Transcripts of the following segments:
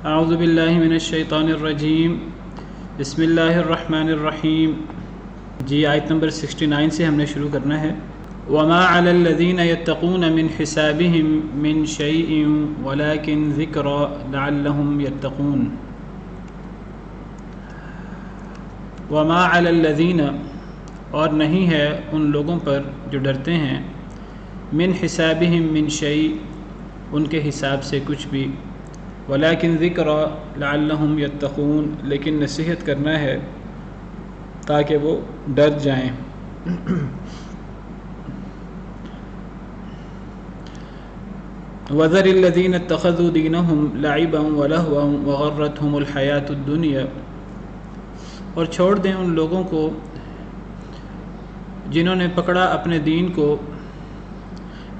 اعوذ باللہ من الشیطان الرجیم بسم اللہ الرحمن الرحیم۔ جی آیت نمبر 69 سے ہم نے شروع کرنا ہے۔ وما علی الذین یتقون من حسابہم من شیء ولکن ذکری لعلہم یتقون۔ وما علی الذین، اور نہیں ہے ان لوگوں پر جو ڈرتے ہیں، من حسابہم من شیء، ان کے حساب سے کچھ بھی، ولیکن ذکر لعلہم یتقون، لیکن نصیحت کرنا ہے تاکہ وہ ڈر جائیں۔ وذر الذین اتخذوا دینہم لعبا ولہوا وغرتہم الحیاۃ الدنیا، اور چھوڑ دیں ان لوگوں کو جنہوں نے پکڑا اپنے دین کو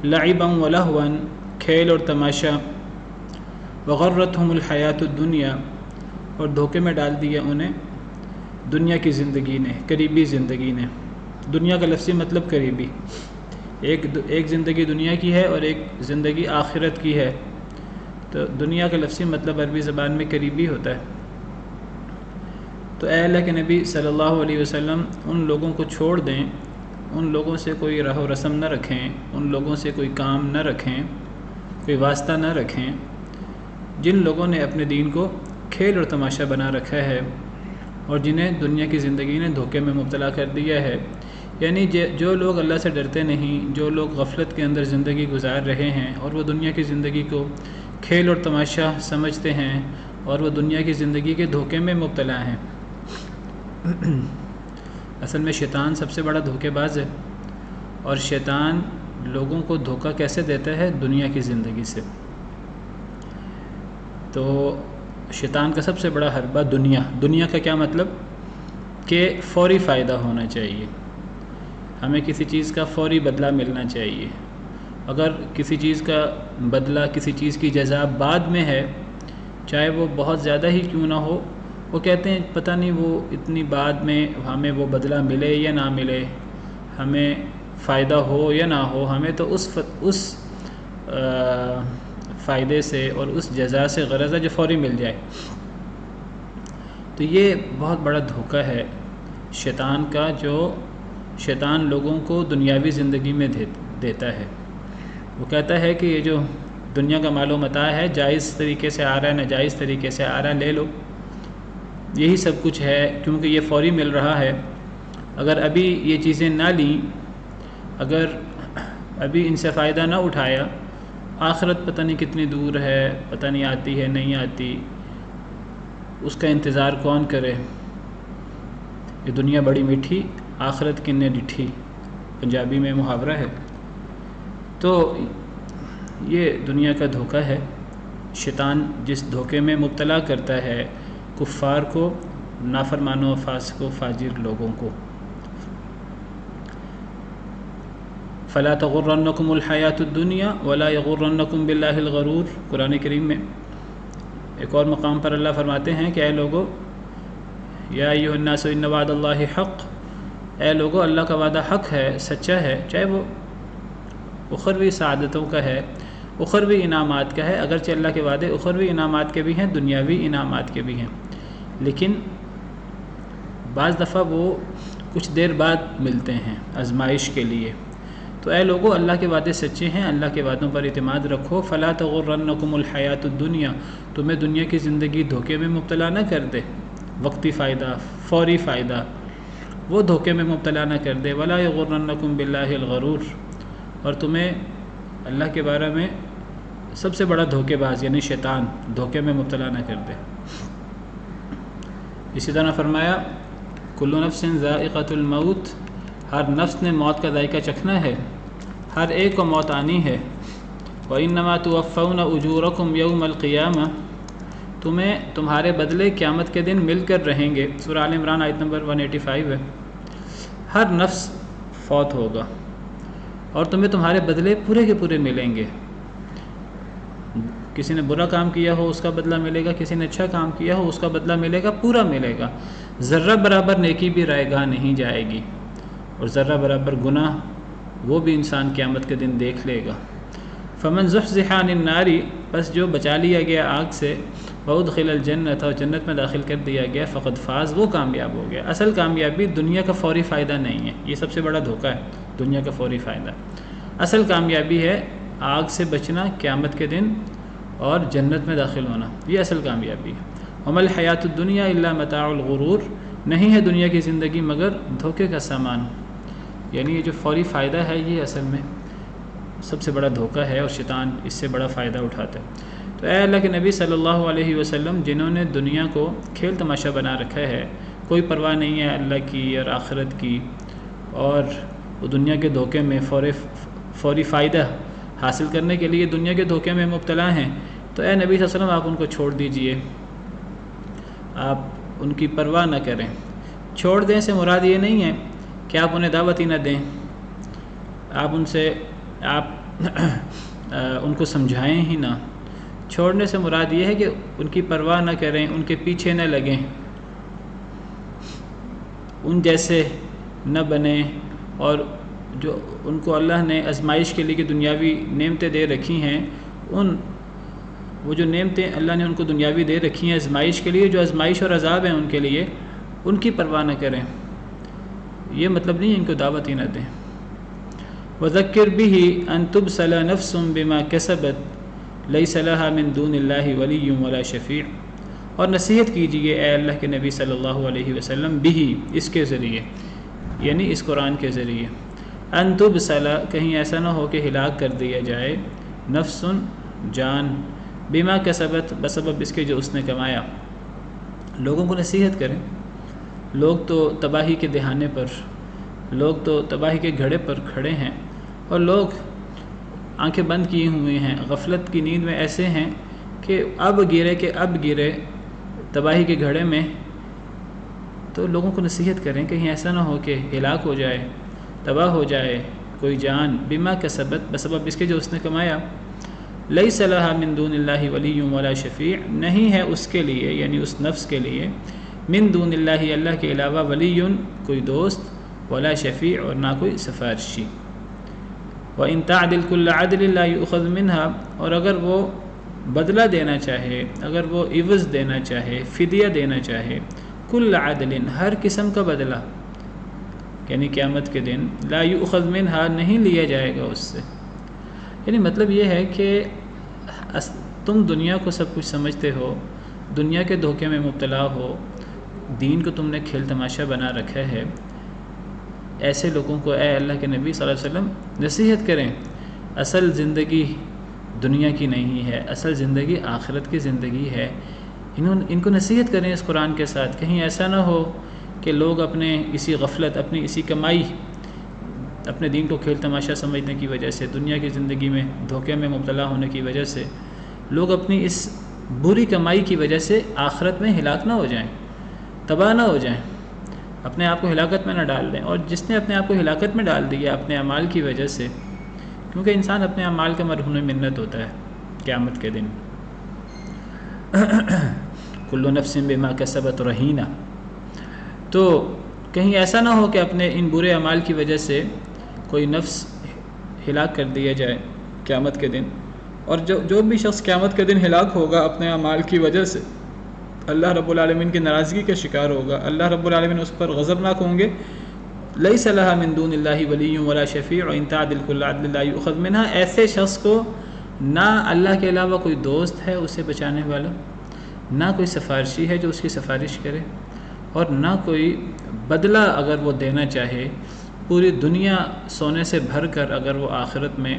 لعبا ولہوا، کھیل اور تماشا، وغرتہم الحیاۃ الدنیا، اور دھوکے میں ڈال دیا انہیں دنیا کی زندگی نے، قریبی زندگی نے۔ دنیا کا لفظی مطلب قریبی، ایک زندگی دنیا کی ہے اور ایک زندگی آخرت کی ہے، تو دنیا کا لفظی مطلب عربی زبان میں قریبی ہوتا ہے۔ تو اے اللہ کے نبی صلی اللہ علیہ وسلم، ان لوگوں کو چھوڑ دیں، ان لوگوں سے کوئی راہ و رسم نہ رکھیں، ان لوگوں سے کوئی کام نہ رکھیں، کوئی واسطہ نہ رکھیں جن لوگوں نے اپنے دین کو کھیل اور تماشا بنا رکھا ہے اور جنہیں دنیا کی زندگی نے دھوکے میں مبتلا کر دیا ہے۔ یعنی جو لوگ اللہ سے ڈرتے نہیں، جو لوگ غفلت کے اندر زندگی گزار رہے ہیں اور وہ دنیا کی زندگی کو کھیل اور تماشا سمجھتے ہیں اور وہ دنیا کی زندگی کے دھوکے میں مبتلا ہیں۔ اصل میں شیطان سب سے بڑا دھوکے باز ہے، اور شیطان لوگوں کو دھوکہ کیسے دیتا ہے؟ دنیا کی زندگی سے۔ تو شیطان کا سب سے بڑا حربہ دنیا کا کیا مطلب؟ کہ فوری فائدہ ہونا چاہیے، ہمیں کسی چیز کا فوری بدلہ ملنا چاہیے۔ اگر کسی چیز کا بدلہ، کسی چیز کی جزا بعد میں ہے، چاہے وہ بہت زیادہ ہی کیوں نہ ہو، وہ کہتے ہیں پتہ نہیں وہ اتنی بعد میں ہمیں وہ بدلہ ملے یا نہ ملے، ہمیں فائدہ ہو یا نہ ہو، ہمیں تو اس فائدے سے اور اس جزا سے غرض ہے جو فوری مل جائے۔ تو یہ بہت بڑا دھوکہ ہے شیطان کا، جو شیطان لوگوں کو دنیاوی زندگی میں دیتا ہے۔ وہ کہتا ہے کہ یہ جو دنیا کا مال و متاع ہے، جائز طریقے سے آ رہا ہے، ناجائز طریقے سے آ رہا ہے، لے لو، یہی سب کچھ ہے، کیونکہ یہ فوری مل رہا ہے۔ اگر ابھی یہ چیزیں نہ لیں، اگر ابھی ان سے فائدہ نہ اٹھایا، آخرت پتہ نہیں کتنی دور ہے، پتہ نہیں آتی ہے نہیں آتی، اس کا انتظار کون کرے؟ یہ دنیا بڑی میٹھی، آخرت کنے ڈٹھی، پنجابی میں محاورہ ہے۔ تو یہ دنیا کا دھوکہ ہے، شیطان جس دھوکے میں مبتلا کرتا ہے کفار کو، نافرمان و فاسق و فاجر لوگوں کو۔ فلا تغرنکم الحیاۃ الدنیا ولا یغرنکم باللہ الغرور، قرآن کریم میں ایک اور مقام پر اللہ فرماتے ہیں کہ اے لوگو، یا ایھا الناس ان وعد اللہ حق، اے لوگو اللہ کا وعدہ حق ہے، سچا ہے، چاہے وہ اخروی سعادتوں کا ہے، اخروی انعامات کا ہے۔ اگرچہ اللہ کے وعدے اخروی انعامات کے بھی ہیں، دنیاوی انعامات کے بھی ہیں، لیکن بعض دفعہ وہ کچھ دیر بعد ملتے ہیں آزمائش کے لیے۔ تو اے لوگو، اللہ کے وعدے سچے ہیں، اللہ کے وعدوں پر اعتماد رکھو۔ فلا تغرنکم الحیاۃ الدنیا، تمہیں دنیا کی زندگی دھوکے میں مبتلا نہ کر دے، وقتی فائدہ، فوری فائدہ، وہ دھوکے میں مبتلا نہ کر دے۔ ولا یغرنکم باللہ الغرور، اور تمہیں اللہ کے بارے میں سب سے بڑا دھوکے باز یعنی شیطان دھوکے میں مبتلا نہ کر دے۔ اسی طرح فرمایا کل نفس ذائقۃ الموت، ہر نفس نے موت کا ذائقہ چکھنا ہے، ہر ایک کو موت آنی ہے۔ وَإِنَّمَا تُوَفَّوْنَ أُجُورَكُمْ يَوْمَ الْقِيَامَةِ، تمہیں تمہارے بدلے قیامت کے دن مل کر رہیں گے۔ سورہ آل عمران آیت نمبر 185 ہے۔ ہر نفس فوت ہوگا اور تمہیں تمہارے بدلے پورے کے پورے ملیں گے۔ کسی نے برا کام کیا ہو اس کا بدلہ ملے گا، کسی نے اچھا کام کیا ہو اس کا بدلہ ملے گا، پورا ملے گا۔ ذرہ برابر نیکی بھی رائے گاہ نہیں جائے گی، اور ذرہ برابر گناہ وہ بھی انسان قیامت کے دن دیکھ لے گا۔ فمن زحزح عن النار، بس جو بچا لیا گیا آگ سے، وَأُدْخِلَ الْجَنَّةَ اور جنت میں داخل کر دیا گیا فقد فاز وہ کامیاب ہو گیا۔ اصل کامیابی دنیا کا فوری فائدہ نہیں ہے، یہ سب سے بڑا دھوکہ ہے دنیا کا فوری فائدہ۔ اصل کامیابی ہے آگ سے بچنا قیامت کے دن اور جنت میں داخل ہونا، یہ اصل کامیابی ہے۔ وَمَا الْحَيَاةُ الدُّنْيَا إِلَّا مَتَاعُ الْغُرُورِ، نہیں ہے دنیا کی زندگی مگر دھوکے کا سامان، یعنی یہ جو فوری فائدہ ہے یہ اصل میں سب سے بڑا دھوکہ ہے اور شیطان اس سے بڑا فائدہ اٹھاتا ہے۔ تو اے اللہ کے نبی صلی اللہ علیہ وسلم، جنہوں نے دنیا کو کھیل تماشا بنا رکھا ہے، کوئی پرواہ نہیں ہے اللہ کی اور آخرت کی، اور وہ دنیا کے دھوکے میں فوری فائدہ حاصل کرنے کے لیے دنیا کے دھوکے میں مبتلا ہیں، تو اے نبی صلی اللہ علیہ وسلم آپ ان کو چھوڑ دیجئے، آپ ان کی پرواہ نہ کریں۔ چھوڑ دیں سے مراد یہ نہیں ہے کہ آپ انہیں دعوت ہی نہ دیں، آپ ان کو سمجھائیں ہی نہ۔ چھوڑنے سے مراد یہ ہے کہ ان کی پرواہ نہ کریں، ان کے پیچھے نہ لگیں، ان جیسے نہ بنیں، اور جو ان کو اللہ نے آزمائش کے لیے دنیاوی نعمتیں دے رکھی ہیں، وہ جو نعمتیں اللہ نے ان کو دنیاوی دے رکھی ہیں آزمائش کے لیے، جو آزمائش اور عذاب ہیں ان کے لیے، ان کی پرواہ نہ کریں۔ یہ مطلب نہیں ہے ان کو دعوت ہی نہ دیں۔ وَذَكِّرْ بِهِ أَن تُبْسَلَ نَفْسٌ بِمَا كَسَبَتْ لَيْسَ لَهَا مِن دُونِ اللَّهِ وَلِيٌّ وَلَا شَفِيعٌ، اور نصیحت کیجیے اے اللہ کے نبی صلی اللہ علیہ وسلم، بِهِ اس کے ذریعے، یعنی اس قرآن کے ذریعے، ان تبسل کہیں ایسا نہ ہو کہ ہلاک کر دیا جائے، نفس جان، بما کسبت بسبب اس کے جو اس نے کمایا۔ لوگوں کو نصیحت کریں، لوگ تو تباہی کے دہانے پر، لوگ تو تباہی کے گھڑے پر کھڑے ہیں، اور لوگ آنکھیں بند کیے ہوئے ہیں، غفلت کی نیند میں ایسے ہیں کہ اب گرے تباہی کے گھڑے میں۔ تو لوگوں کو نصیحت کریں کہیں ایسا نہ ہو کہ ہلاک ہو جائے، تباہ ہو جائے کوئی جان، بما کسبت بسبب اس کے جو اس نے کمایا۔ لیس لہا من دون اللہ ولی ولا شفیع، نہیں ہے اس کے لیے یعنی اس نفس کے لیے، من دون اللہ اللہ کے علاوہ، ولی کوئی دوست، ولا شفیع اور نہ کوئی سفارشی۔ وَإِن تَعْدِلْ كُلَّ عَدْلٍ لَا يُؤْخَذْ مِنْهَا، اور اگر وہ بدلہ دینا چاہے، اگر وہ عوض دینا چاہے، فدیہ دینا چاہے، کل عدل ہر قسم کا بدلہ، یعنی قیامت کے دن، لا یؤخذ منہا نہیں لیا جائے گا اس سے۔ یعنی مطلب یہ ہے کہ تم دنیا کو سب کچھ سمجھتے ہو، دنیا کے دھوکے میں مبتلا ہو، دین کو تم نے کھیل تماشا بنا رکھا ہے، ایسے لوگوں کو اے اللہ کے نبی صلی اللہ علیہ وسلم نصیحت کریں، اصل زندگی دنیا کی نہیں ہے، اصل زندگی آخرت کی زندگی ہے۔ ان کو نصیحت کریں اس قرآن کے ساتھ، کہیں ایسا نہ ہو کہ لوگ اپنے اسی غفلت، اپنی اسی کمائی، اپنے دین کو کھیل تماشا سمجھنے کی وجہ سے، دنیا کی زندگی میں دھوکے میں مبتلا ہونے کی وجہ سے، لوگ اپنی اس بری کمائی کی وجہ سے آخرت میں ہلاک نہ ہو جائیں، تباہ نہ ہو جائیں، اپنے آپ کو ہلاکت میں نہ ڈال دیں۔ اور جس نے اپنے آپ کو ہلاکت میں ڈال دیا اپنے اعمال کی وجہ سے، کیونکہ انسان اپنے اعمال کا مرہون منت ہوتا ہے قیامت کے دن، کل نفس بما کسبت رہینہ، تو کہیں ایسا نہ ہو کہ اپنے ان برے اعمال کی وجہ سے کوئی نفس ہلاک کر دیا جائے قیامت کے دن۔ اور جو بھی شخص قیامت کے دن ہلاک ہوگا اپنے اعمال کی وجہ سے، اللہ رب العالمین کی ناراضگی کا شکار ہوگا، اللہ رب العالمین اس پر غضبناک ہوں گے۔ لیس لہا من دون اللہ ولی ولا شفیع وان تعدل کل عدل لا یؤخذ منہا، ایسے شخص کو نہ اللہ کے علاوہ کوئی دوست ہے اسے بچانے والا، نہ کوئی سفارشی ہے جو اس کی سفارش کرے، اور نہ کوئی بدلہ اگر وہ دینا چاہے، پوری دنیا سونے سے بھر کر اگر وہ آخرت میں،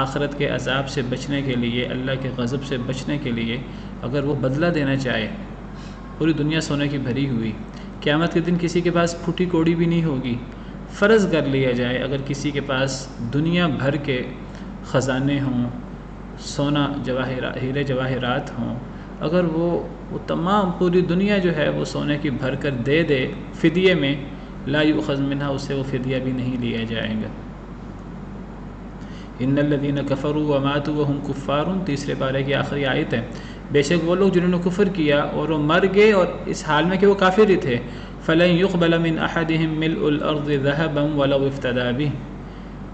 آخرت کے عذاب سے بچنے کے لیے، اللہ کے غضب سے بچنے کے لیے اگر وہ بدلہ دینا چاہے، پوری دنیا سونے کی بھری ہوئی، قیامت کے دن کسی کے پاس پھوٹی کوڑی بھی نہیں ہوگی۔ فرض کر لیا جائے اگر کسی کے پاس دنیا بھر کے خزانے ہوں، سونا ہیرے جواہرات ہوں، اگر وہ تمام پوری دنیا جو ہے وہ سونے کی بھر کر دے دے فدیے میں، لا یؤخذ منہا، اسے وہ فدیہ بھی نہیں لیا جائے گا۔ ان الذین کفروا وماتوا وهم کفار، تیسرے پارے کی آخری آیت ہے، بے شک وہ لوگ جنہوں نے کفر کیا اور وہ مر گئے اور اس حال میں کہ وہ کافر ہی تھے، فلن يقبل من احدهم ملء الارض ذهبا ولو افتدى به،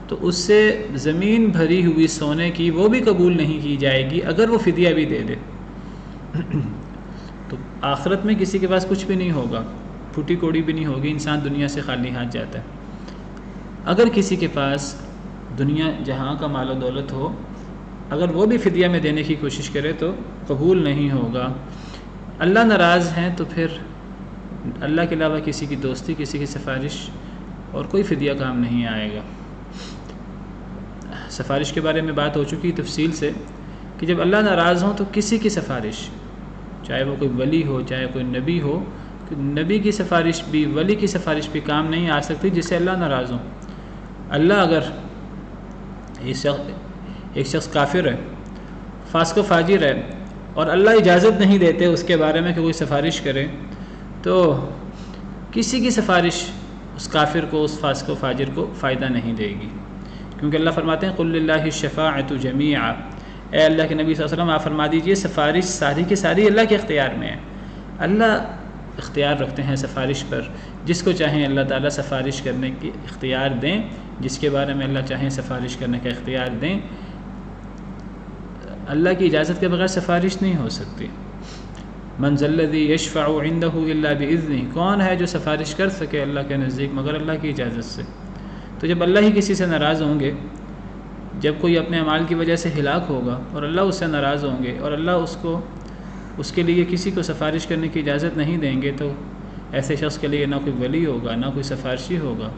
تو اس سے زمین بھری ہوئی سونے کی وہ بھی قبول نہیں کی جائے گی اگر وہ فدیہ بھی دے دے۔ تو آخرت میں کسی کے پاس کچھ بھی نہیں ہوگا، پھوٹی کوڑی بھی نہیں ہوگی، انسان دنیا سے خالی ہاتھ جاتا ہے۔ اگر کسی کے پاس دنیا جہاں کا مال و دولت ہو، اگر وہ بھی فدیہ میں دینے کی کوشش کرے تو قبول نہیں ہوگا۔ اللہ ناراض ہیں تو پھر اللہ کے علاوہ کسی کی دوستی، کسی کی سفارش اور کوئی فدیہ کام نہیں آئے گا۔ سفارش کے بارے میں بات ہو چکی تفصیل سے کہ جب اللہ ناراض ہوں تو کسی کی سفارش، چاہے وہ کوئی ولی ہو چاہے کوئی نبی ہو، نبی کی سفارش بھی ولی کی سفارش بھی کام نہیں آ سکتی جس سے اللہ ناراض ہو۔ اللہ اگر ایک شخص کافر ہے، فاسق و فاجر ہے، اور اللہ اجازت نہیں دیتے اس کے بارے میں کہ کوئی سفارش کرے، تو کسی کی سفارش اس کافر کو، اس فاسق و فاجر کو فائدہ نہیں دے گی، کیونکہ اللہ فرماتے ہیں قُلْ لِلَّهِ الشَّفَاعَةُ جَمِيعًا، اے اللہ کے نبی صلی اللہ علیہ وسلم آپ فرما دیجئے سفارش ساری کی ساری اللہ کے اختیار میں ہے۔ اللہ اختیار رکھتے ہیں سفارش پر، جس کو چاہیں اللہ تعالیٰ سفارش کرنے کی اختیار دیں، جس کے بارے میں اللہ چاہیں سفارش کرنے کا اختیار دیں۔ اللہ کی اجازت کے بغیر سفارش نہیں ہو سکتی۔ من ذا الذی یشفع عنده الا باذنہ، کون ہے جو سفارش کر سکے اللہ کے نزدیک مگر اللہ کی اجازت سے؟ تو جب اللہ ہی کسی سے ناراض ہوں گے، جب کوئی اپنے اعمال کی وجہ سے ہلاک ہوگا اور اللہ اس سے ناراض ہوں گے اور اللہ اس کے لیے کسی کو سفارش کرنے کی اجازت نہیں دیں گے، تو ایسے شخص کے لیے نہ کوئی ولی ہوگا نہ کوئی سفارشی ہوگا،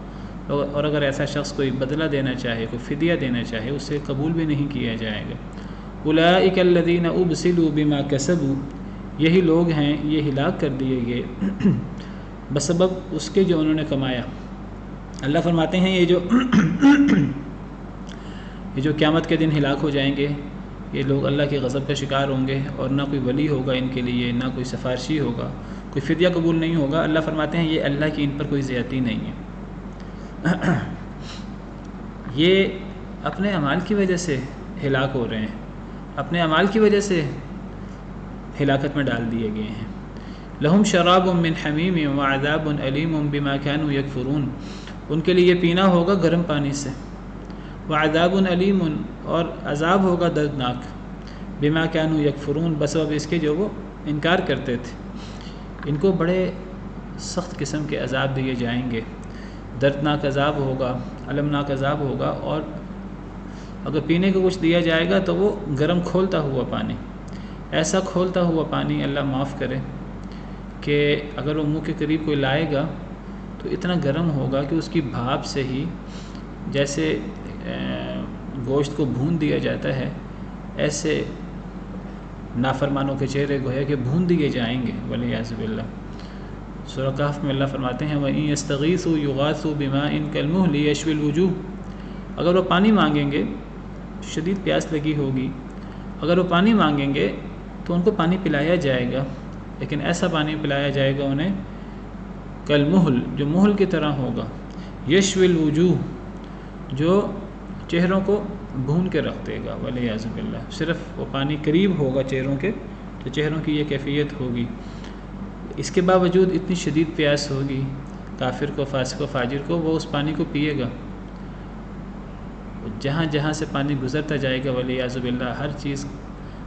اور اگر ایسا شخص کوئی بدلہ دینا چاہے، کوئی فدیہ دینا چاہے، اس سے قبول بھی نہیں کیا جائے گا۔ اولئک الذین ابسلوا بما کسبوا، یہی لوگ ہیں یہ ہلاک کر دیے گئے بسبب اس کے جو انہوں نے کمایا۔ اللہ فرماتے ہیں یہ جو قیامت کے دن ہلاک ہو جائیں گے، یہ لوگ اللہ کے غضب کا شکار ہوں گے، اور نہ کوئی ولی ہوگا ان کے لیے، نہ کوئی سفارشی ہوگا، کوئی فدیہ قبول نہیں ہوگا۔ اللہ فرماتے ہیں یہ اللہ کی ان پر کوئی زیادتی نہیں ہے، یہ اپنے اعمال کی وجہ سے ہلاک ہو رہے ہیں، اپنے اعمال کی وجہ سے ہلاکت میں ڈال دیے گئے ہیں۔ لہم شراب من حمیم وعذاب علیم بما كانوا یکفرون، ان کے لیے پینا ہوگا گرم پانی سے، وعذاب علیم، اور عذاب ہوگا دردناک، بما كانوا یکفرون، بسبب اس کے جو وہ انکار کرتے تھے۔ ان کو بڑے سخت قسم کے عذاب دیے جائیں گے، دردناک عذاب ہوگا، المناک عذاب ہوگا، اور اگر پینے کو کچھ دیا جائے گا تو وہ گرم کھولتا ہوا پانی، ایسا کھولتا ہوا پانی، اللہ معاف کرے، کہ اگر وہ منہ کے قریب کوئی لائے گا تو اتنا گرم ہوگا کہ اس کی بھاپ سے ہی جیسے گوشت کو بھون دیا جاتا ہے، ایسے نافرمانوں کے چہرے گویا کہ بھون دیے جائیں گے، والعیاذ باللہ۔ سورہ کہف میں اللہ فرماتے ہیں وَإِن يَسْتَغِيثُوا يُغَاثُوا بِمَاءٍ كَالْمُهْلِ يَشْوِي الْوُجُوهَ، اگر وہ پانی مانگیں گے، شدید پیاس لگی ہوگی، اگر وہ پانی مانگیں گے تو ان کو پانی پلایا جائے گا، لیکن ایسا پانی پلایا جائے گا انہیں کالمہل، جو مہل کی طرح ہوگا، یشوی الوجوہ، جو چہروں کو بھون کے رکھ دے گا، والعیاذ باللہ۔ صرف وہ پانی قریب ہوگا چہروں کے تو چہروں کی یہ کیفیت ہوگی۔ اس کے باوجود اتنی شدید پیاس ہوگی کافر کو، فاسق و فاجر کو، وہ اس پانی کو پیے گا، جہاں جہاں سے پانی گزرتا جائے گا والعیاذ باللہ ہر چیز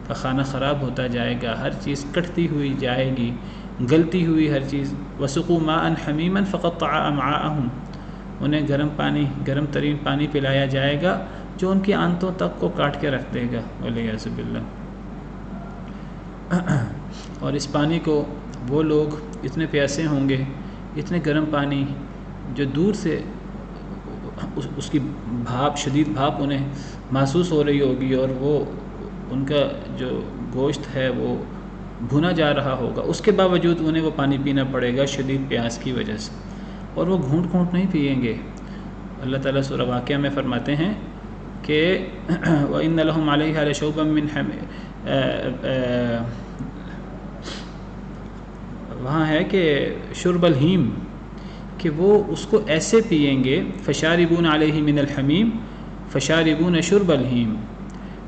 کا کھانا خراب ہوتا جائے گا، ہر چیز کٹتی ہوئی جائے گی، گلتی ہوئی ہر چیز۔ وَسُقُوا مَاءً حَمِيمًا فَقَطَّعَ أَمْعَاءَهُمْ، انہیں گرم ترین پانی پلایا جائے گا جو ان کی آنتوں تک کو کاٹ کے رکھ دے گا، والعیاذ باللہ۔ اور اس پانی کو وہ لوگ اتنے پیاسے ہوں گے، اتنے گرم پانی، جو دور سے اس کی بھاپ، شدید بھاپ انہیں محسوس ہو رہی ہوگی، اور وہ ان کا جو گوشت ہے وہ بھونا جا رہا ہوگا، اس کے باوجود انہیں وہ پانی پینا پڑے گا شدید پیاس کی وجہ سے، اور وہ گھونٹ گھونٹ نہیں پئیں گے۔ اللہ تعالیٰ سورہ واقعہ میں فرماتے ہیں کہ وَإِنَّ لَهُمْ عَلَيْهَا لَشَوْبًا مِّنْ وہاں ہے کہ شرب الحیم، کہ وہ اس کو ایسے پئیں گے، فشاربون علیہ من الحمیم فشاربون شرب الحیم،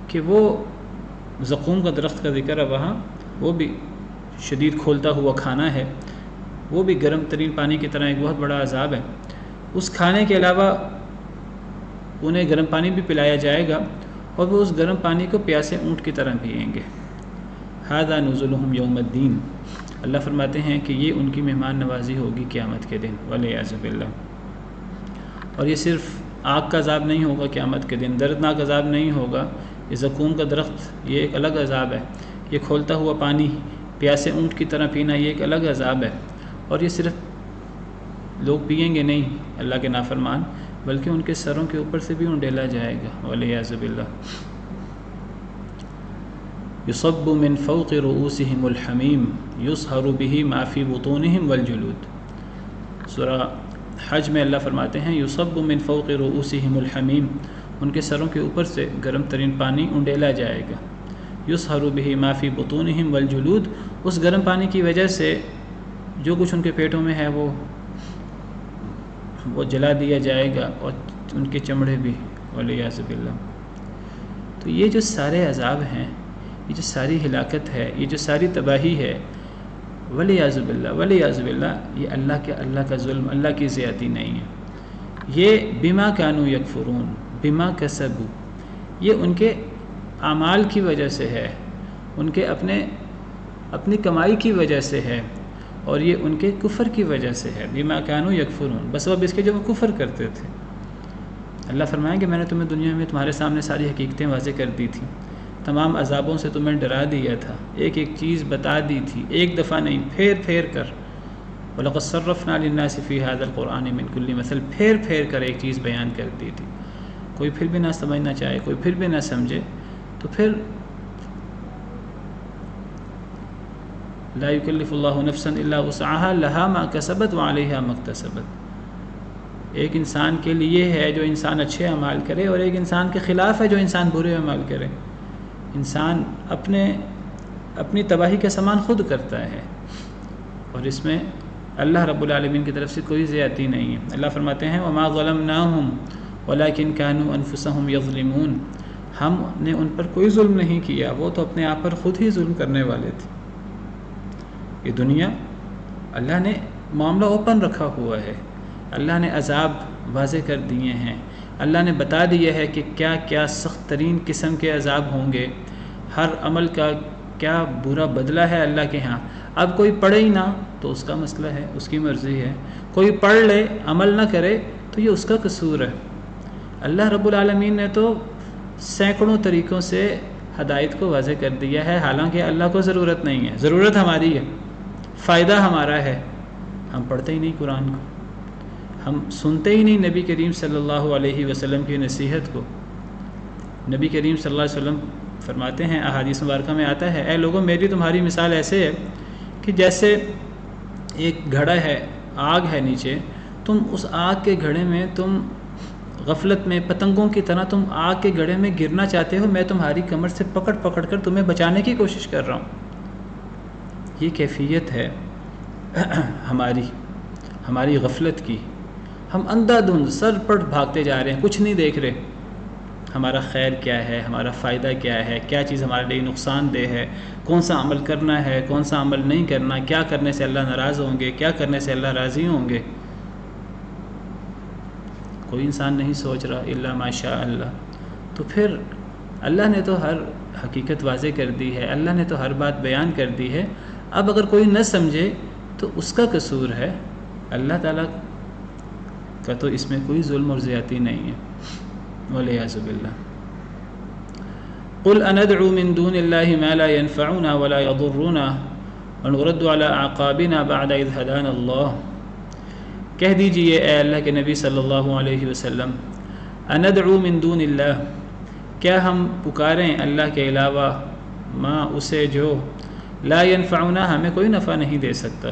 کہ وہ زقوم کا درخت کا ذکر ہے وہاں، وہ بھی شدید کھولتا ہوا کھانا ہے، وہ بھی گرم ترین پانی کی طرح ایک بہت بڑا عذاب ہے۔ اس کھانے کے علاوہ انہیں گرم پانی بھی پلایا جائے گا، اور وہ اس گرم پانی کو پیاسے اونٹ کی طرح پئیں گے۔ ھذا نزلہم یوم الدین، اللہ فرماتے ہیں کہ یہ ان کی مہمان نوازی ہوگی قیامت کے دن والعیاذ باللہ۔ اور یہ صرف آگ کا عذاب نہیں ہوگا قیامت کے دن، دردناک عذاب نہیں ہوگا، یہ زقوم کا درخت یہ ایک الگ عذاب ہے، یہ کھولتا ہوا پانی پیاسے اونٹ کی طرح پینا یہ ایک الگ عذاب ہے، اور یہ صرف لوگ پئیں گے نہیں اللہ کے نافرمان، بلکہ ان کے سروں کے اوپر سے بھی انڈیلا جائے گا والعیاذ باللہ۔ یصب من فوق رؤوسہم الحمیم یصہر بہ ما فی بطونہم والجلود۔ سورہ حج میں اللہ فرماتے ہیں یصب من فوق رؤوسہم الحمیم، ان کے سروں کے اوپر سے گرم ترین پانی انڈیلا جائے گا، یصہر بہ ما فی بطونہم والجلود، اس گرم پانی کی وجہ سے جو کچھ ان کے پیٹوں میں ہے وہ جلا دیا جائے گا، اور ان کے چمڑے بھی والعیاذ باللہ۔ تو یہ جو سارے عذاب ہیں، یہ جو ساری ہلاکت ہے، یہ جو ساری تباہی ہے، والعیاذ باللہ یہ اللہ کا ظلم، اللہ کی زیادتی نہیں ہے، یہ بما کانوا یکفرون بما کسبوا، یہ ان کے اعمال کی وجہ سے ہے، ان کے اپنی کمائی کی وجہ سے ہے، اور یہ ان کے کفر کی وجہ سے ہے، بما کانوا یکفرون، بسبب اس کے جو وہ کفر کرتے تھے۔ اللہ فرمائیں کہ میں نے تمہیں دنیا میں تمہارے سامنے ساری حقیقتیں واضح کر دی تھیں، تمام عذابوں سے تمہیں ڈرا دیا تھا، ایک ایک چیز بتا دی تھی، ایک دفعہ نہیں، پھیر پھیر کر، وَلَقَدْ صَرَّفْنَا لِلنَّاسِ فِي هَذَا الْقُرْآنِ مِنْ كُلِّ مَثَلٍ، پھیر پھیر کر ایک چیز بیان کر دی تھی، کوئی پھر بھی نہ سمجھنا چاہے، کوئی پھر بھی نہ سمجھے، تو پھر لا یکلف اللہ نفسا الا وسعها لها ما کسبت وعلیہا ما اکتسبت۔ ایک انسان کے لیے ہے جو انسان اچھے اعمال کرے، اور ایک انسان کے خلاف ہے جو انسان برے اعمال کرے۔ انسان اپنی تباہی کا سامان خود کرتا ہے، اور اس میں اللہ رب العالمین کی طرف سے کوئی زیادتی نہیں ہے۔ اللہ فرماتے ہیں وما ظلمناہم ولکن کانوا انفسہم یظلمون، ہم نے ان پر کوئی ظلم نہیں کیا، وہ تو اپنے آپ پر خود ہی ظلم کرنے والے تھے۔ یہ دنیا اللہ نے معاملہ اوپن رکھا ہوا ہے، اللہ نے عذاب واضح کر دیے ہیں، اللہ نے بتا دیا ہے کہ کیا کیا سخت ترین قسم کے عذاب ہوں گے، ہر عمل کا کیا برا بدلہ ہے اللہ کے ہاں۔ اب کوئی پڑھے ہی نہ تو اس کا مسئلہ ہے، اس کی مرضی ہے، کوئی پڑھ لے عمل نہ کرے تو یہ اس کا قصور ہے۔ اللہ رب العالمین نے تو سینکڑوں طریقوں سے ہدایت کو واضح کر دیا ہے، حالانکہ اللہ کو ضرورت نہیں ہے، ضرورت ہماری ہے، فائدہ ہمارا ہے، ہم پڑھتے ہی نہیں قرآن کو، ہم سنتے ہی نہیں نبی کریم صلی اللہ علیہ وسلم کی نصیحت کو۔ نبی کریم صلی اللہ علیہ وسلم فرماتے ہیں، احادیث مبارکہ میں آتا ہے، اے لوگوں میری تمہاری مثال ایسے ہے کہ جیسے ایک گھڑا ہے، آگ ہے نیچے، تم اس آگ کے گھڑے میں تم غفلت میں پتنگوں کی طرح تم آگ کے گڑھے میں گرنا چاہتے ہو، میں تمہاری کمر سے پکڑ پکڑ کر تمہیں بچانے کی کوشش کر رہا ہوں۔ یہ کیفیت ہے ہماری غفلت کی، ہم اندھا دھند سر پٹ بھاگتے جا رہے ہیں، کچھ نہیں دیکھ رہے ہمارا خیر کیا ہے، ہمارا فائدہ کیا ہے، کیا چیز ہمارے لیے نقصان دہ ہے، کون سا عمل کرنا ہے، کون سا عمل نہیں کرنا، کیا کرنے سے اللہ ناراض ہوں گے، کیا کرنے سے اللہ راضی ہوں گے۔ کوئی انسان نہیں سوچ رہا الا ماشاء اللہ۔ تو پھر اللہ نے تو ہر حقیقت واضح کر دی ہے، اللہ نے تو ہر بات بیان کر دی ہے، اب اگر کوئی نہ سمجھے تو اس کا قصور ہے، اللہ تعالیٰ کا تو اس میں کوئی ظلم اور زیادتی نہیں ہے والعیاذ باللہ۔ قل اندعو من دون اللہ ما لا ينفعنا ولا يضرنا ونرد على اعقابنا بعد اذ هدانا اللہ۔ کہہ دیجئے اے اللہ کے نبی صلی اللہ علیہ وسلم، اندعو من دون اللہ، کیا ہم پکاریں اللہ کے علاوہ، ما اسے جو لا ينفعنا ہمیں کوئی نفع نہیں دے سکتا،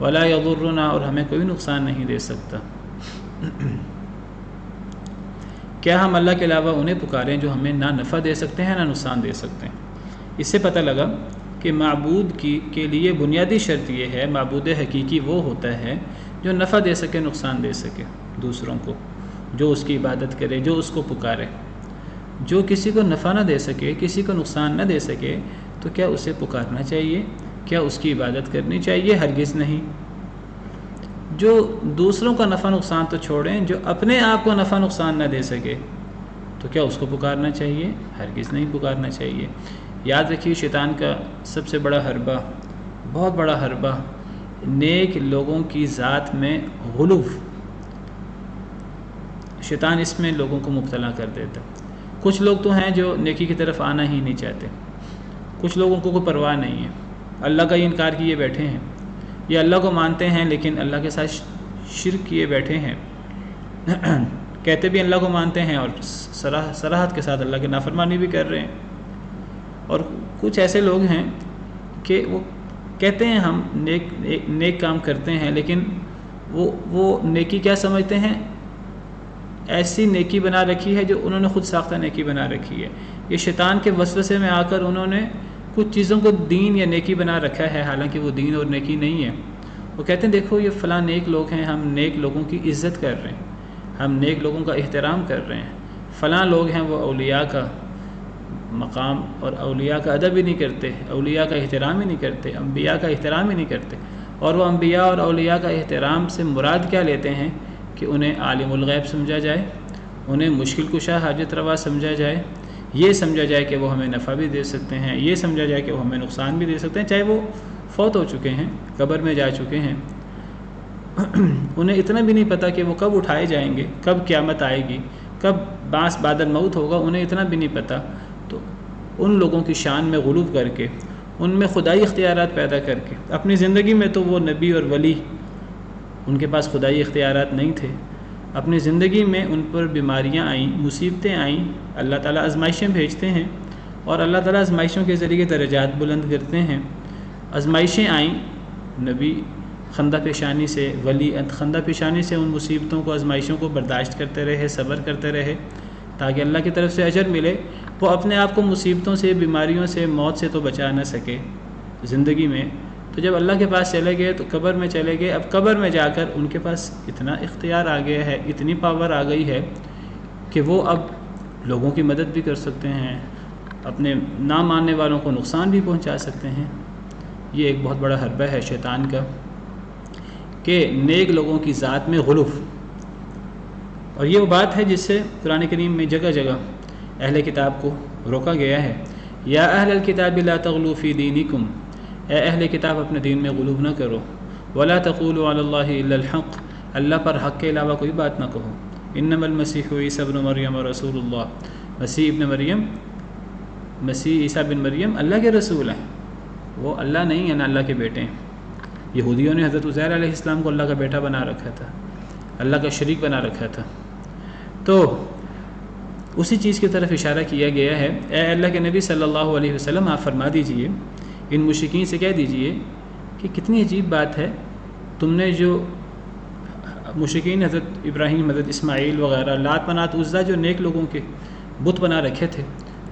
ولا يضرنا اور ہمیں کوئی نقصان نہیں دے سکتا۔ کیا ہم اللہ کے علاوہ انہیں پکاریں جو ہمیں نہ نفع دے سکتے ہیں نہ نقصان دے سکتے ہیں۔ اس سے پتہ لگا کہ معبود کے لیے بنیادی شرط یہ ہے، معبود حقیقی وہ ہوتا ہے جو نفع دے سکے نقصان دے سکے دوسروں کو، جو اس کی عبادت کرے، جو اس کو پکارے۔ جو کسی کو نفع نہ دے سکے، کسی کو نقصان نہ دے سکے، تو کیا اسے پکارنا چاہیے؟ کیا اس کی عبادت کرنی چاہیے؟ ہرگز نہیں۔ جو دوسروں کا نفع نقصان تو چھوڑیں، جو اپنے آپ کو نفع نقصان نہ دے سکے تو کیا اس کو پکارنا چاہیے؟ ہرگز نہیں پکارنا چاہیے۔ یاد رکھیے شیطان کا سب سے بڑا حربہ بہت بڑا حربہ نیک لوگوں کی ذات میں غلو، شیطان اس میں لوگوں کو مبتلا کر دیتا۔ کچھ لوگ تو ہیں جو نیکی کی طرف آنا ہی نہیں چاہتے، کچھ لوگوں کو کوئی پرواہ نہیں ہے، اللہ کا ہی انکار کیے بیٹھے ہیں، یہ اللہ کو مانتے ہیں لیکن اللہ کے ساتھ شرک کیے بیٹھے ہیں، کہتے بھی اللہ کو مانتے ہیں اور صراحت کے ساتھ اللہ کی نافرمانی بھی کر رہے ہیں۔ اور کچھ ایسے لوگ ہیں کہ وہ کہتے ہیں ہم نیک کام کرتے ہیں، لیکن وہ نیکی کیا سمجھتے ہیں؟ ایسی نیکی بنا رکھی ہے جو انہوں نے خود ساختہ نیکی بنا رکھی ہے۔ یہ شیطان کے وسوسے میں آ کر انہوں نے کچھ چیزوں کو دین یا نیکی بنا رکھا ہے، حالانکہ وہ دین اور نیکی نہیں ہے۔ وہ کہتے ہیں دیکھو یہ فلاں نیک لوگ ہیں، ہم نیک لوگوں کی عزت کر رہے ہیں، ہم نیک لوگوں کا احترام کر رہے ہیں، فلاں لوگ ہیں وہ اولیاء کا مقام اور اولیاء کا ادب ہی نہیں کرتے، اولیاء کا احترام ہی نہیں کرتے، انبیاء کا احترام ہی نہیں کرتے۔ اور وہ انبیاء اور اولیاء کا احترام سے مراد کیا لیتے ہیں کہ انہیں عالم الغیب سمجھا جائے، انہیں مشکل کشا حاجت روا سمجھا جائے، یہ سمجھا جائے کہ وہ ہمیں نفع بھی دے سکتے ہیں، یہ سمجھا جائے کہ وہ ہمیں نقصان بھی دے سکتے ہیں، چاہے وہ فوت ہو چکے ہیں، قبر میں جا چکے ہیں۔ انہیں اتنا بھی نہیں پتہ کہ وہ کب اٹھائے جائیں گے، کب قیامت آئے گی، کب باعث بعد الموت ہوگا، انہیں اتنا بھی نہیں پتہ۔ تو ان لوگوں کی شان میں غلو کر کے، ان میں خدائی اختیارات پیدا کر کے، اپنی زندگی میں تو وہ نبی اور ولی، ان کے پاس خدائی اختیارات نہیں تھے، اپنی زندگی میں ان پر بیماریاں آئیں، مصیبتیں آئیں، اللہ تعالیٰ آزمائشیں بھیجتے ہیں اور اللہ تعالیٰ آزمائشوں کے ذریعے درجات بلند کرتے ہیں۔ آزمائشیں آئیں، نبی خندہ پیشانی سے، ولی خندہ پیشانی سے ان مصیبتوں کو، آزمائشوں کو برداشت کرتے رہے، صبر کرتے رہے تاکہ اللہ کی طرف سے اجر ملے۔ وہ اپنے آپ کو مصیبتوں سے، بیماریوں سے، موت سے تو بچا نہ سکے زندگی میں، تو جب اللہ کے پاس چلے گئے تو قبر میں چلے گئے۔ اب قبر میں جا کر ان کے پاس اتنا اختیار آ گیا ہے، اتنی پاور آ گئی ہے کہ وہ اب لوگوں کی مدد بھی کر سکتے ہیں، اپنے نہ ماننے والوں کو نقصان بھی پہنچا سکتے ہیں۔ یہ ایک بہت بڑا حربہ ہے شیطان کا کہ نیک لوگوں کی ذات میں غلو۔ اور یہ وہ بات ہے جس سے قرآن کریم میں جگہ جگہ اہل کتاب کو روکا گیا ہے۔ یا اہل الکتاب لا تغلوا فی دینکم، اے اہل کتاب اپنے دین میں غلو نہ کرو، ولا تقولوا علی اللہ الا الحق، اللہ پر حق کے علاوہ کوئی بات نہ کہو۔ انما المسیح عیسی ابن مریم رسول اللہ، مسیح عیسیٰ بن مریم اللہ کے رسول ہیں، وہ اللہ نہیں ہیں، نہ اللہ کے بیٹے ہیں۔ یہودیوں نے حضرت عزیر علیہ السلام کو اللہ کا بیٹا بنا رکھا تھا، اللہ کا شریک بنا رکھا تھا۔ تو اسی چیز کی طرف اشارہ کیا گیا ہے۔ اے اللہ کے نبی صلی اللہ علیہ وسلم، آپ فرما دیجئے، ان مشرکین سے کہہ دیجئے کہ کتنی عجیب بات ہے، تم نے جو مشرکین حضرت ابراہیم، حضرت اسماعیل وغیرہ، لات منات عزا، جو نیک لوگوں کے بت بنا رکھے تھے،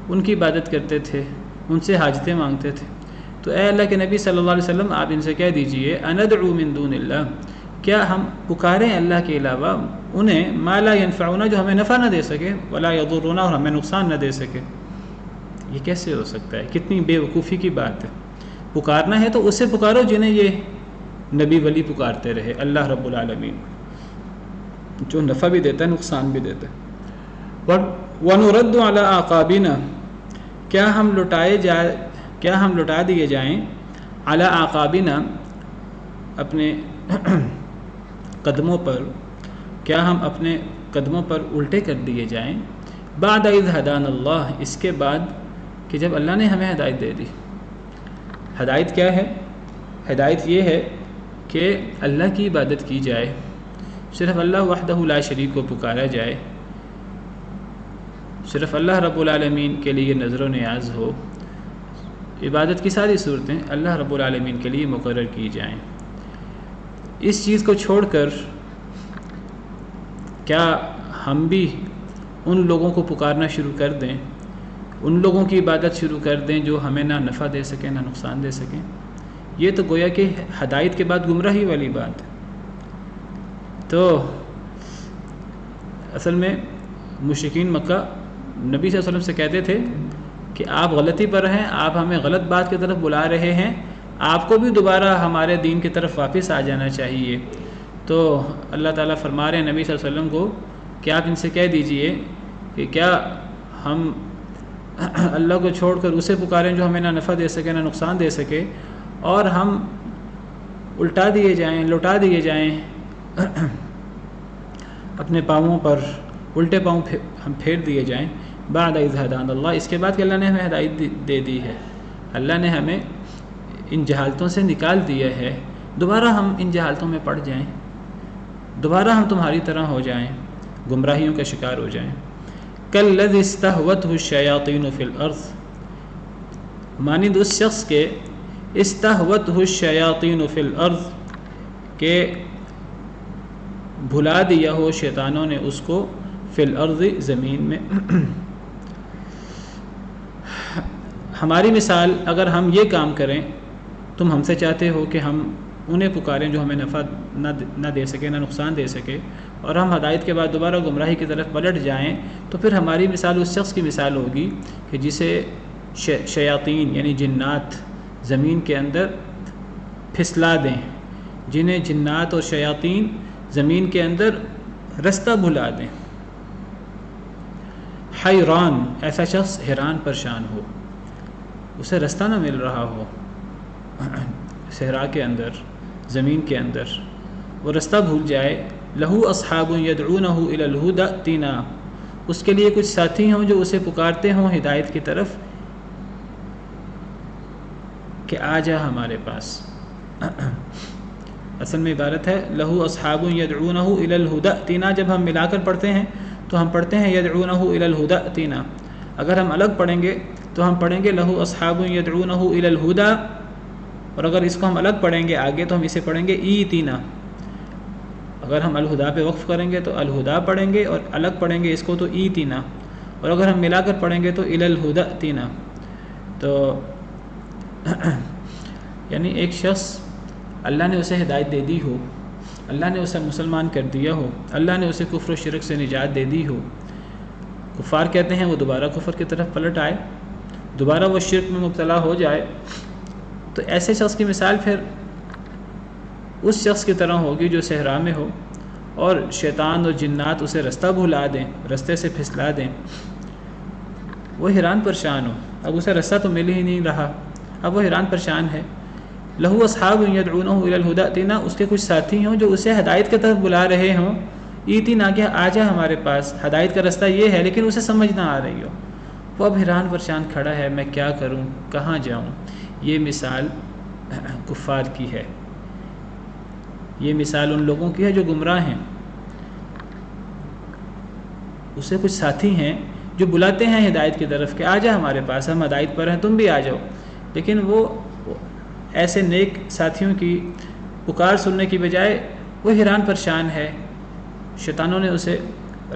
ان کی عبادت کرتے تھے، ان سے حاجتیں مانگتے تھے۔ تو اے اللہ کے نبی صلی اللہ علیہ وسلم، آپ ان سے کہہ دیجئے اندعو من دون اللہ، کیا ہم پکاریں اللہ کے علاوہ انہیں ما لا ینفعنا، جو ہمیں نفع نہ دے سکے، ولا یضرنا، اور ہمیں نقصان نہ دے سکے؟ یہ کیسے ہو سکتا ہے؟ کتنی بے وقوفی کی بات ہے۔ پکارنا ہے تو اسے پکارو جنہیں یہ نبی ولی پکارتے رہے، اللہ رب العالمین، جو نفع بھی دیتا ہے، نقصان بھی دیتا ہے۔ وَنُرَدُّ عَلَىٰ أَعْقَابِنَا، کیا ہم لوٹا دیے جائیں، عَلَىٰ أَعْقَابِنَا، اپنے قدموں پر، کیا ہم اپنے قدموں پر الٹے کر دیے جائیں، بعد اذ ہدانا اللہ، اس کے بعد کہ جب اللہ نے ہمیں ہدایت دے دی۔ ہدایت کیا ہے؟ ہدایت یہ ہے کہ اللہ کی عبادت کی جائے، صرف اللہ وحدہ لا شریک کو پکارا جائے، صرف اللہ رب العالمین کے لیے نظر و نیاز ہو، عبادت کی ساری صورتیں اللہ رب العالمین کے لیے مقرر کی جائیں۔ اس چیز کو چھوڑ کر کیا ہم بھی ان لوگوں کو پکارنا شروع کر دیں، ان لوگوں کی عبادت شروع کر دیں جو ہمیں نہ نفع دے سکیں نہ نقصان دے سکیں؟ یہ تو گویا کہ ہدایت کے بعد گمراہی والی بات ہے۔ تو اصل میں مشرکین مکہ نبی صلی اللہ علیہ وسلم سے کہتے تھے کہ آپ غلطی پر ہیں، آپ ہمیں غلط بات کی طرف بلا رہے ہیں، آپ کو بھی دوبارہ ہمارے دین کی طرف واپس آ جانا چاہیے۔ تو اللہ تعالیٰ فرما رہے ہیں نبی صلی اللہ علیہ وسلم کو کہ آپ ان سے کہہ دیجئے کہ کیا ہم اللہ کو چھوڑ کر اسے پکاریں جو ہمیں نہ نفع دے سکے نہ نقصان دے سکے، اور ہم الٹا دیے جائیں، لوٹا دیے جائیں اپنے پاؤں پر، الٹے پاؤں ہم پھیر دیے جائیں، بعد اذ ہدانا اللہ، اس کے بعد کہ اللہ نے ہمیں ہدایت دے دی ہے، اللہ نے ہمیں ان جہالتوں سے نکال دیا ہے، دوبارہ ہم ان جہالتوں میں پڑ جائیں، دوبارہ ہم تمہاری طرح ہو جائیں، گمراہیوں کا شکار ہو جائیں۔ کالذی استہوتہ الشیاطین فی الارض، مانند اس شخص کے استہوتہ الشیاطین فی الارض کہ بھلا دیا ہو شیطانوں نے اس کو فی الارض زمین میں۔ ہماری مثال، اگر ہم یہ کام کریں، تم ہم سے چاہتے ہو کہ ہم انہیں پکاریں جو ہمیں نفع نہ دے سکے، نہ نقصان دے سکے، اور ہم ہدایت کے بعد دوبارہ گمراہی کی طرف پلٹ جائیں، تو پھر ہماری مثال اس شخص کی مثال ہوگی کہ جسے شیاطین یعنی جنات زمین کے اندر پھسلا دیں، جنہیں جنات اور شیاطین زمین کے اندر رستہ بھلا دیں۔ حیران، ایسا شخص حیران پریشان ہو، اسے رستہ نہ مل رہا ہو، صحرا کے اندر، زمین کے اندر وہ رستہ بھول جائے۔ لہو اصحاب یدعونہ الی الہدی ائتنا، اس کے لیے کچھ ساتھی ہوں جو اسے پکارتے ہوں ہدایت کی طرف کہ آ جا ہمارے پاس۔ اصل میں عبارت ہے لہو اصحاب یدعونہ الی الہدی ائتنا، جب ہم ملا کر پڑھتے ہیں تو ہم پڑھتے ہیں یدعونہ الی الہدی ائتنا، اگر ہم الگ پڑھیں گے تو ہم پڑھیں گے لہو اصحاب یدعونہ الی الہدی، اور اگر اس کو ہم الگ پڑھیں گے آگے تو ہم اسے پڑھیں گے ایتنا۔ اگر ہم الہدا پہ وقف کریں گے تو الہدا پڑھیں گے، اور الگ پڑھیں گے اس کو تو ایتنا، اور اگر ہم ملا کر پڑھیں گے تو الی الہدی ائتنا۔ تو یعنی ایک شخص اللہ نے اسے ہدایت دے دی ہو، اللہ نے اسے مسلمان کر دیا ہو، اللہ نے اسے کفر و شرک سے نجات دے دی ہو، کفار کہتے ہیں وہ دوبارہ کفر کی طرف پلٹ آئے، دوبارہ وہ شرک میں مبتلا ہو جائے، تو ایسے شخص کی مثال پھر اس شخص کی طرح ہوگی جو صحرا میں ہو اور شیطان اور جنات اسے رستہ بھلا دیں، رستے سے پھسلا دیں، وہ حیران پریشان ہو، اب اسے رستہ تو مل ہی نہیں رہا، اب وہ حیران پریشان ہے۔ لہو اصحاب یدعونہ الی الہدی ائتنا، اس کے کچھ ساتھی ہوں جو اسے ہدایت کی طرف بلا رہے ہوں، ایتنا کہ آ جا ہمارے پاس، ہدایت کا رستہ یہ ہے لیکن اسے سمجھ نہ آ رہی ہو، وہ اب حیران پریشان کھڑا ہے، میں کیا کروں، کہاں جاؤں۔ یہ مثال کفار کی ہے، یہ مثال ان لوگوں کی ہے جو گمراہ ہیں، اسے کچھ ساتھی ہیں جو بلاتے ہیں ہدایت کی طرف کہ آ جا ہمارے پاس، ہم ہدایت پر ہیں، تم بھی آ جاؤ، لیکن وہ ایسے نیک ساتھیوں کی پکار سننے کی بجائے وہ حیران پریشان ہے، شیطانوں نے اسے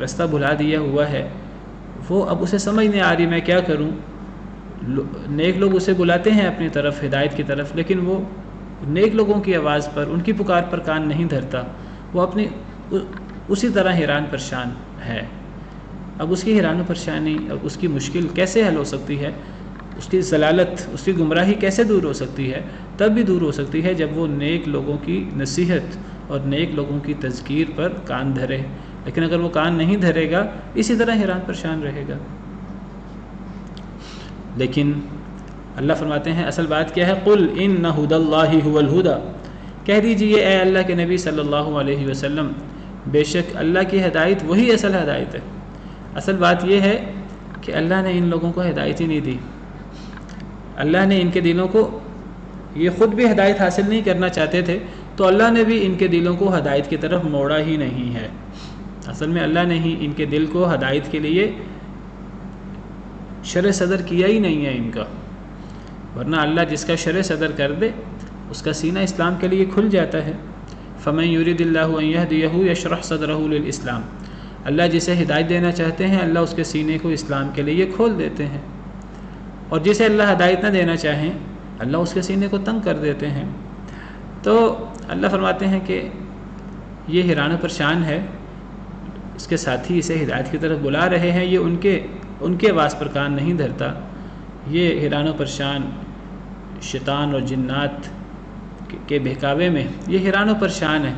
رستہ بھلا دیا ہوا ہے، وہ اب اسے سمجھ نہیں آ رہی میں کیا کروں۔ نیک لوگ اسے بلاتے ہیں اپنی طرف ہدایت کی طرف، لیکن وہ نیک لوگوں کی آواز پر، ان کی پکار پر کان نہیں دھرتا، وہ اپنی اسی طرح حیران پریشان ہے۔ اب اس کی حیران و پریشانی، اب اس کی مشکل کیسے حل ہو سکتی ہے، اس کی ضلالت، اس کی گمراہی کیسے دور ہو سکتی ہے؟ تب بھی دور ہو سکتی ہے جب وہ نیک لوگوں کی نصیحت اور نیک لوگوں کی تذکیر پر کان دھرے، لیکن اگر وہ کان نہیں دھرے گا اسی طرح حیران پریشان رہے گا۔ لیکن اللہ فرماتے ہیں اصل بات کیا ہے، قل ان ھدی اللہ ھو الھدی، کہہ دیجئے اے اللہ کے نبی صلی اللہ علیہ وسلم، بے شک اللہ کی ہدایت وہی اصل ہدایت ہے۔ اصل بات یہ ہے کہ اللہ نے ان لوگوں کو ہدایت ہی نہیں دی، اللہ نے ان کے دلوں کو، یہ خود بھی ہدایت حاصل نہیں کرنا چاہتے تھے تو اللہ نے بھی ان کے دلوں کو ہدایت کی طرف موڑا ہی نہیں ہے۔ اصل میں اللہ نے ہی ان کے دل کو ہدایت کے لیے شرع صدر کیا ہی نہیں ہے ان کا، ورنہ اللہ جس کا شرع صدر کر دے اس کا سینہ اسلام کے لیے کھل جاتا ہے۔ فمن یرید اللہ ان یہدیہ یشرح صدرہ للاسلام، اللہ جسے ہدایت دینا چاہتے ہیں اللہ اس کے سینے کو اسلام کے لیے کھول دیتے ہیں، اور جسے اللہ ہدایت نہ دینا چاہیں اللہ اس کے سینے کو تنگ کر دیتے ہیں۔ تو اللہ فرماتے ہیں کہ یہ حیران و پریشان ہے، اس کے ساتھی اسے ہدایت کی طرف بلا رہے ہیں، یہ ان کے آواز پر کان نہیں دھرتا، یہ حیران و پریشان شیطان اور جنات کے بہکاوے میں یہ حیران و پریشان ہے،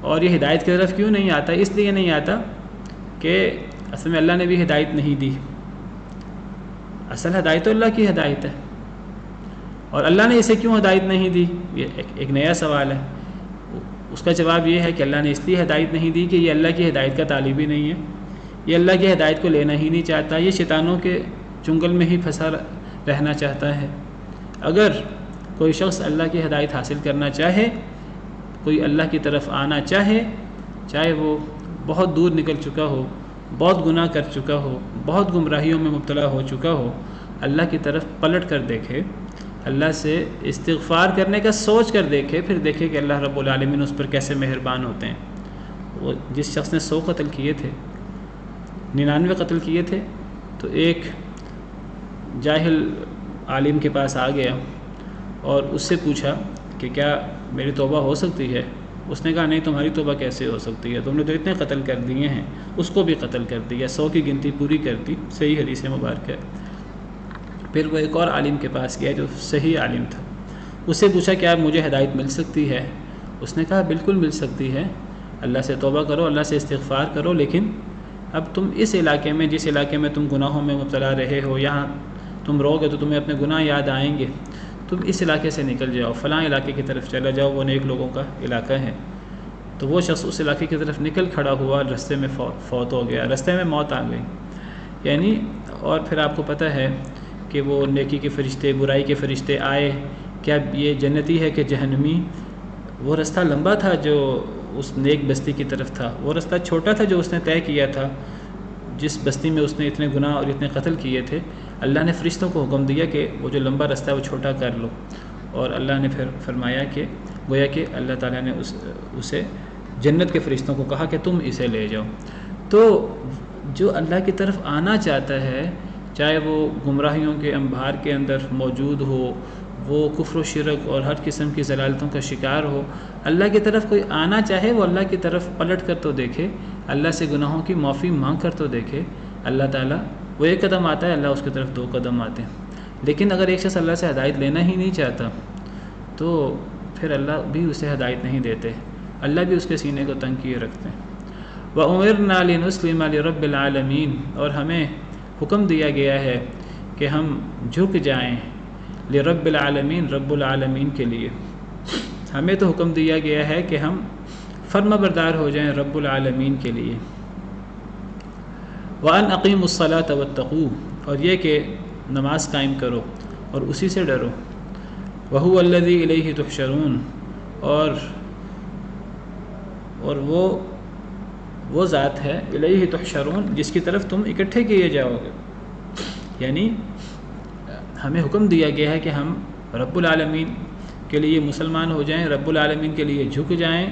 اور یہ ہدایت کی طرف کیوں نہیں آتا؟ اس لیے نہیں آتا کہ اصل میں اللہ نے بھی ہدایت نہیں دی، اصل ہدایت تو اللہ کی ہدایت ہے، اور اللہ نے اسے کیوں ہدایت نہیں دی؟ یہ ایک نیا سوال ہے۔ اس کا جواب یہ ہے کہ اللہ نے اس لیے ہدایت نہیں دی کہ یہ اللہ کی ہدایت کا طالب ہی نہیں ہے، یہ اللہ کی ہدایت کو لینا ہی نہیں چاہتا، یہ شیطانوں کے چنگل میں ہی پھنسا رہنا چاہتا ہے۔ اگر کوئی شخص اللہ کی ہدایت حاصل کرنا چاہے، کوئی اللہ کی طرف آنا چاہے، چاہے وہ بہت دور نکل چکا ہو، بہت گناہ کر چکا ہو، بہت گمراہیوں میں مبتلا ہو چکا ہو، اللہ کی طرف پلٹ کر دیکھے، اللہ سے استغفار کرنے کا سوچ کر دیکھے، پھر دیکھے کہ اللہ رب العالمین اس پر کیسے مہربان ہوتے ہیں۔ وہ جس شخص نے 100 قتل کیے تھے، 99 قتل کیے تھے، تو ایک جاہل عالم کے پاس آ گیا اور اس سے پوچھا کہ کیا میری توبہ ہو سکتی ہے؟ اس نے کہا نہیں، تمہاری توبہ کیسے ہو سکتی ہے، تم نے تو اتنے قتل کر دیے ہیں۔ اس کو بھی قتل کر دیا، 100 کی گنتی پوری کر دی، صحیح حدیث مبارک ہے۔ پھر وہ ایک اور عالم کے پاس گیا جو صحیح عالم تھا، اس سے پوچھا کیا مجھے ہدایت مل سکتی ہے؟ اس نے کہا بالکل مل سکتی ہے، اللہ سے توبہ کرو، اللہ سے استغفار کرو، لیکن اب تم اس علاقے میں، جس علاقے میں تم گناہوں میں مبتلا رہے ہو، یہاں تم رہو گے تو تمہیں اپنے گناہ یاد آئیں گے، تم اس علاقے سے نکل جاؤ، فلاں علاقے کی طرف چلا جاؤ، وہ نیک لوگوں کا علاقہ ہے۔ تو وہ شخص اس علاقے کی طرف نکل کھڑا ہوا، رستے میں فوت ہو گیا، رستے میں موت آ گئی۔ یعنی اور پھر آپ کو پتہ ہے کہ وہ نیکی کے فرشتے، برائی کے فرشتے آئے، کیا یہ جنتی ہے کہ جہنمی؟ وہ رستہ لمبا تھا جو اس نیک بستی کی طرف تھا، وہ رستہ چھوٹا تھا جو اس نے طے کیا تھا، جس بستی میں اس نے اتنے گناہ اور اتنے قتل کیے تھے۔ اللہ نے فرشتوں کو حکم دیا کہ وہ جو لمبا رستہ ہے وہ چھوٹا کر لو، اور اللہ نے پھر فرمایا کہ گویا کہ اللہ تعالیٰ نے اسے جنت کے فرشتوں کو کہا کہ تم اسے لے جاؤ۔ تو جو اللہ کی طرف آنا چاہتا ہے، چاہے وہ گمراہیوں کے انبار کے اندر موجود ہو، وہ کفر و شرک اور ہر قسم کی ضلالتوں کا شکار ہو، اللہ کی طرف کوئی آنا چاہے، وہ اللہ کی طرف پلٹ کر تو دیکھے، اللہ سے گناہوں کی معافی مانگ کر تو دیکھے۔ اللہ تعالیٰ وہ ایک قدم آتا ہے، اللہ اس کی طرف 2 قدم آتے ہیں۔ لیکن اگر ایک شخص اللہ سے ہدایت لینا ہی نہیں چاہتا تو پھر اللہ بھی اسے ہدایت نہیں دیتے، اللہ بھی اس کے سینے کو تنگ کیے رکھتے ہیں۔ وَأُمِرْنَا لِنُسْلِمَ لِرَبِّ الْعَالَمِينَ، اور ہمیں حکم دیا گیا ہے کہ ہم جھک جائیں لرب العالمین، رب العالمین کے لیے۔ ہمیں تو حکم دیا گیا ہے کہ ہم فرما بردار ہو جائیں رب العالمین کے لیے۔ وَأَنْ أَقِيمُوا الصَّلَاةَ وَاتَّقُوهُ، اور یہ کہ نماز قائم کرو اور اسی سے ڈرو۔ وَهُوَ الَّذِي إِلَيْهِ تُحْشَرُونَ، اور وہ ذات ہے الیہ تحشرون، جس کی طرف تم اکٹھے کیے جاؤ گے۔ یعنی ہمیں حکم دیا گیا ہے کہ ہم رب العالمین کے لیے مسلمان ہو جائیں، رب العالمین کے لیے جھک جائیں،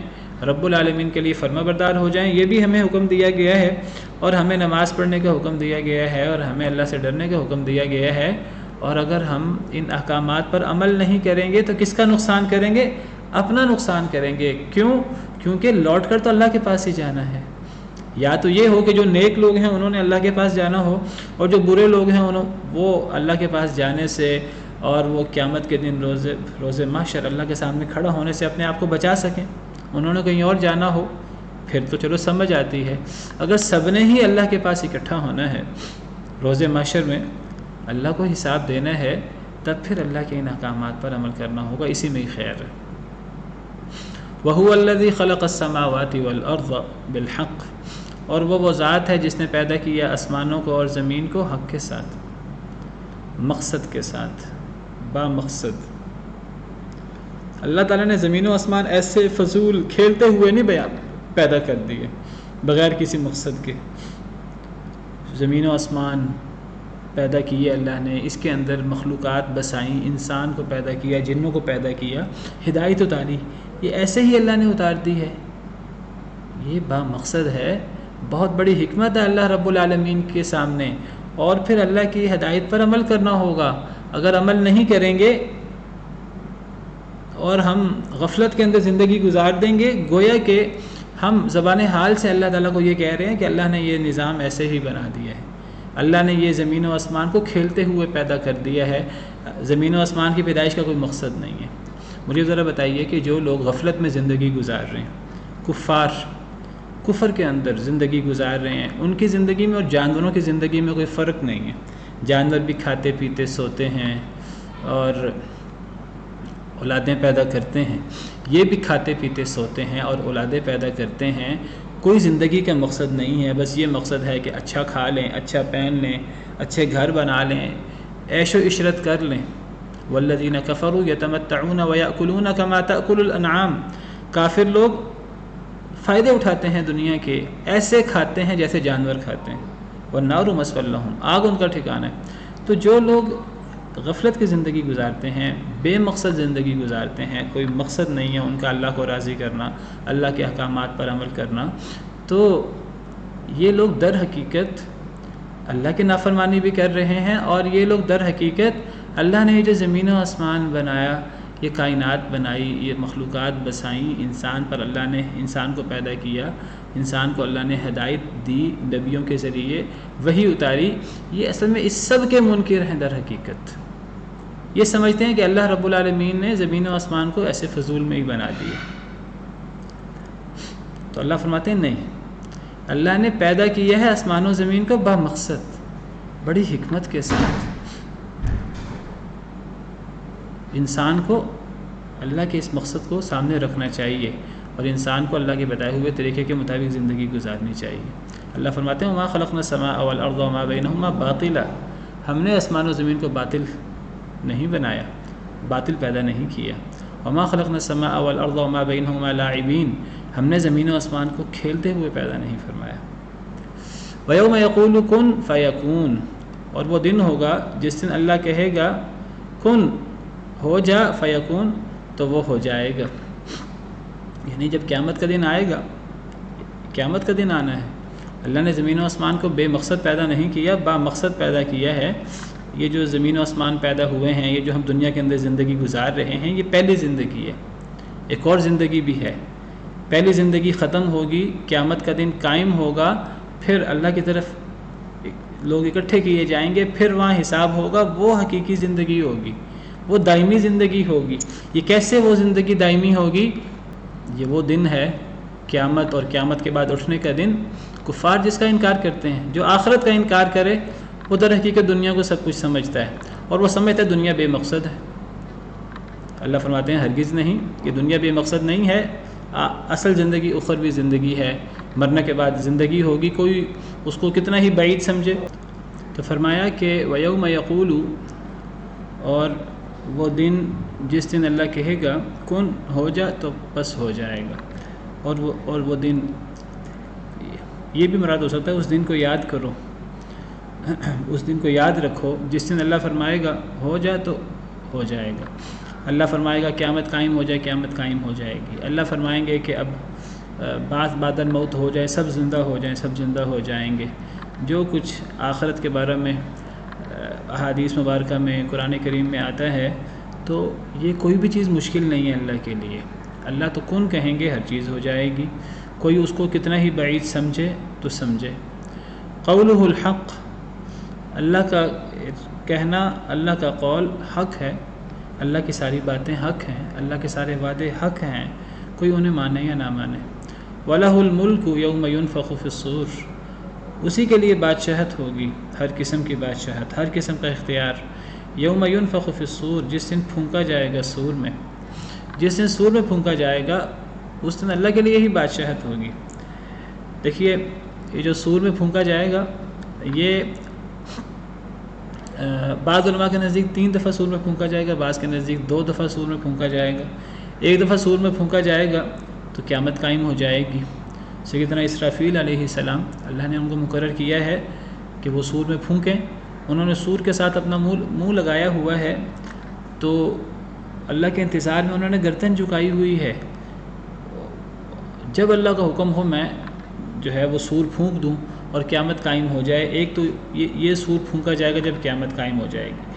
رب العالمین کے لیے فرما بردار ہو جائیں، یہ بھی ہمیں حکم دیا گیا ہے۔ اور ہمیں نماز پڑھنے کا حکم دیا گیا ہے، اور ہمیں اللہ سے ڈرنے کا حکم دیا گیا ہے۔ اور اگر ہم ان احکامات پر عمل نہیں کریں گے تو کس کا نقصان کریں گے؟ اپنا نقصان کریں گے۔ کیوں؟ کیونکہ لوٹ کر تو اللہ کے پاس ہی جانا ہے۔ یا تو یہ ہو کہ جو نیک لوگ ہیں انہوں نے اللہ کے پاس جانا ہو، اور جو برے لوگ ہیں وہ اللہ کے پاس جانے سے اور وہ قیامت کے دن روز محشر اللہ کے سامنے کھڑا ہونے سے اپنے آپ کو بچا سکیں۔ انہوں نے کہیں اور جانا ہو پھر تو چلو سمجھ آتی ہے۔ اگر سب نے ہی اللہ کے پاس اکٹھا ہونا ہے، روز محشر میں اللہ کو حساب دینا ہے، تب پھر اللہ کے ان احکامات پر عمل کرنا ہوگا، اسی میں ہی خیر ہے۔ وَهُوَ الَّذِي خَلَقَ السَّمَاوَاتِ وَالْأَرْضَ بِالْحَقِّ، اور وہ ذات ہے جس نے پیدا کیا آسمانوں کو اور زمین کو حق کے ساتھ، مقصد کے ساتھ، با مقصد۔ اللہ تعالیٰ نے زمین و آسمان ایسے فضول کھیلتے ہوئے نہیں پیدا کر دیے بغیر کسی مقصد کے۔ زمین و آسمان پیدا کیے اللہ نے، اس کے اندر مخلوقات بسائیں، انسان کو پیدا کیا، جنوں کو پیدا کیا، ہدایت اتاری، یہ ایسے ہی اللہ نے اتار دی ہے۔ یہ با مقصد ہے، بہت بڑی حکمت ہے اللہ رب العالمین کے سامنے، اور پھر اللہ کی ہدایت پر عمل کرنا ہوگا۔ اگر عمل نہیں کریں گے اور ہم غفلت کے اندر زندگی گزار دیں گے، گویا کہ ہم زبان حال سے اللہ تعالیٰ کو یہ کہہ رہے ہیں کہ اللہ نے یہ نظام ایسے ہی بنا دیا ہے، اللہ نے یہ زمین و آسمان کو کھیلتے ہوئے پیدا کر دیا ہے، زمین و آسمان کی پیدائش کا کوئی مقصد نہیں ہے۔ مجھے ذرا بتائیے کہ جو لوگ غفلت میں زندگی گزار رہے ہیں، کفر کے اندر زندگی گزار رہے ہیں، ان کی زندگی میں اور جانوروں کی زندگی میں کوئی فرق نہیں ہے۔ جانور بھی کھاتے پیتے سوتے ہیں اور اولادیں پیدا کرتے ہیں، یہ بھی کھاتے پیتے سوتے ہیں اور اولادیں پیدا کرتے ہیں، کوئی زندگی کا مقصد نہیں ہے، بس یہ مقصد ہے کہ اچھا کھا لیں، اچھا پہن لیں، اچھے گھر بنا لیں، عیش و عشرت کر لیں۔ والذین کفروا یتمتعون ویأکلون کما تأکل الانعام، کافر لوگ فائدے اٹھاتے ہیں دنیا کے، ایسے کھاتے ہیں جیسے جانور کھاتے ہیں، والنار مثوی لہم، آگ ان کا ٹھکانہ ہے۔ تو جو لوگ غفلت کی زندگی گزارتے ہیں، بے مقصد زندگی گزارتے ہیں، کوئی مقصد نہیں ہے ان کا اللہ کو راضی کرنا، اللہ کے احکامات پر عمل کرنا، تو یہ لوگ در حقیقت اللہ کی نافرمانی بھی کر رہے ہیں، اور یہ لوگ در حقیقت اللہ نے جو زمین و آسمان بنایا، یہ کائنات بنائی، یہ مخلوقات بسائیں، انسان پر اللہ نے انسان کو پیدا کیا، انسان کو اللہ نے ہدایت دی، نبیوں کے ذریعے وحی اتاری، یہ اصل میں اس سب کے منکر ہیں در حقیقت۔ یہ سمجھتے ہیں کہ اللہ رب العالمین نے زمین و آسمان کو ایسے فضول میں ہی بنا دیا۔ تو اللہ فرماتے ہیں نہیں، اللہ نے پیدا کیا ہے آسمان و زمین کو با مقصد، بڑی حکمت کے ساتھ۔ انسان کو اللہ کے اس مقصد کو سامنے رکھنا چاہیے، اور انسان کو اللہ کے بتائے ہوئے طریقے کے مطابق زندگی گزارنی چاہیے۔ اللہ فرماتے ہیں وما خلقنا السماء والارض وما بینہما باطلا، ہم نے آسمان و زمین کو باطل نہیں بنایا، باطل پیدا نہیں کیا۔ وما خلقنا السماء والارض وما بینہما لاعبین، ہم نے زمین و آسمان کو کھیلتے ہوئے پیدا نہیں فرمایا۔ ویوم یقول کن فیکون، اور وہ دن ہوگا جس دن اللہ کہے گا کن، ہو جا، فیکون، تو وہ ہو جائے گا۔ یعنی جب قیامت کا دن آئے گا، قیامت کا دن آنا ہے، اللہ نے زمین و آسمان کو بے مقصد پیدا نہیں کیا، با مقصد پیدا کیا ہے۔ یہ جو زمین و آسمان پیدا ہوئے ہیں، یہ جو ہم دنیا کے اندر زندگی گزار رہے ہیں، یہ پہلی زندگی ہے، ایک اور زندگی بھی ہے۔ پہلی زندگی ختم ہوگی، قیامت کا دن قائم ہوگا، پھر اللہ کی طرف لوگ اکٹھے کیے جائیں گے، پھر وہاں حساب ہوگا، وہ حقیقی زندگی ہوگی، وہ دائمی زندگی ہوگی۔ یہ کیسے وہ زندگی دائمی ہوگی؟ یہ وہ دن ہے قیامت، اور قیامت کے بعد اٹھنے کا دن۔ کفار جس کا انکار کرتے ہیں، جو آخرت کا انکار کرے، وہ در حقیقت دنیا کو سب کچھ سمجھتا ہے، اور وہ سمجھتا ہے دنیا بے مقصد ہے۔ اللہ فرماتے ہیں ہرگز نہیں، کہ دنیا بے مقصد نہیں ہے، اصل زندگی اخروی زندگی ہے، مرنے کے بعد زندگی ہوگی، کوئی اس کو کتنا ہی بعید سمجھے۔ تو فرمایا کہ وَيَوْمَ يَقُولُ، اور وہ دن جس دن اللہ کہے گا کن، ہو جا، تو بس ہو جائے گا۔ اور وہ دن، یہ بھی مراد ہو سکتا ہے اس دن کو یاد کرو، اس دن کو یاد رکھو جس دن اللہ فرمائے گا ہو جا تو ہو جائے گا۔ اللہ فرمائے گا قیامت قائم ہو جائے، قیامت قائم ہو جائے گی۔ اللہ فرمائیں گے کہ اب بعد الموت ہو جائے، سب زندہ ہو جائیں، سب زندہ ہو جائیں گے۔ جو کچھ آخرت کے بارے میں احادیث مبارکہ میں، قرآن کریم میں آتا ہے، تو یہ کوئی بھی چیز مشکل نہیں ہے اللہ کے لیے۔ اللہ تو کن کہیں گے، ہر چیز ہو جائے گی، کوئی اس کو کتنا ہی بعید سمجھے تو سمجھے۔ قولہ الحق، اللہ کا کہنا، اللہ کا قول حق ہے، اللہ کی ساری باتیں حق ہیں، اللہ کے سارے وعدے حق ہیں، کوئی انہیں مانے یا نہ مانے۔ وَلَهُ الْمُلْكُ يَوْمَ يُنفَخُ فِي الصُّورِ، اسی کے لیے بادشاہت ہوگی، ہر قسم کی بادشاہت، ہر قسم کا اختیار۔ یوم ينفخ فی الصور، جس دن پھونکا جائے گا سور میں، جس دن سور میں پھونکا جائے گا، اس دن اللہ کے لیے ہی بادشاہت ہوگی۔ دیکھیے، یہ جو سور میں پھونکا جائے گا، یہ بعض علماء کے نزدیک 3 دفعہ سور میں پھونکا جائے گا، بعض کے نزدیک 2 دفعہ سور میں پھونکا جائے گا۔ ایک دفعہ سور میں پھونکا جائے گا تو قیامت قائم ہو جائے گی۔ سیدنا اسرافیل علیہ السلام، اللہ نے ان کو مقرر کیا ہے کہ وہ سور میں پھونکیں۔ انہوں نے سور کے ساتھ اپنا منہ لگایا ہوا ہے، تو اللہ کے انتظار میں انہوں نے گردن جھکائی ہوئی ہے۔ جب اللہ کا حکم ہو میں جو ہے وہ سور پھونک دوں اور قیامت قائم ہو جائے۔ ایک تو یہ سور پھونکا جائے گا جب قیامت قائم ہو جائے گی،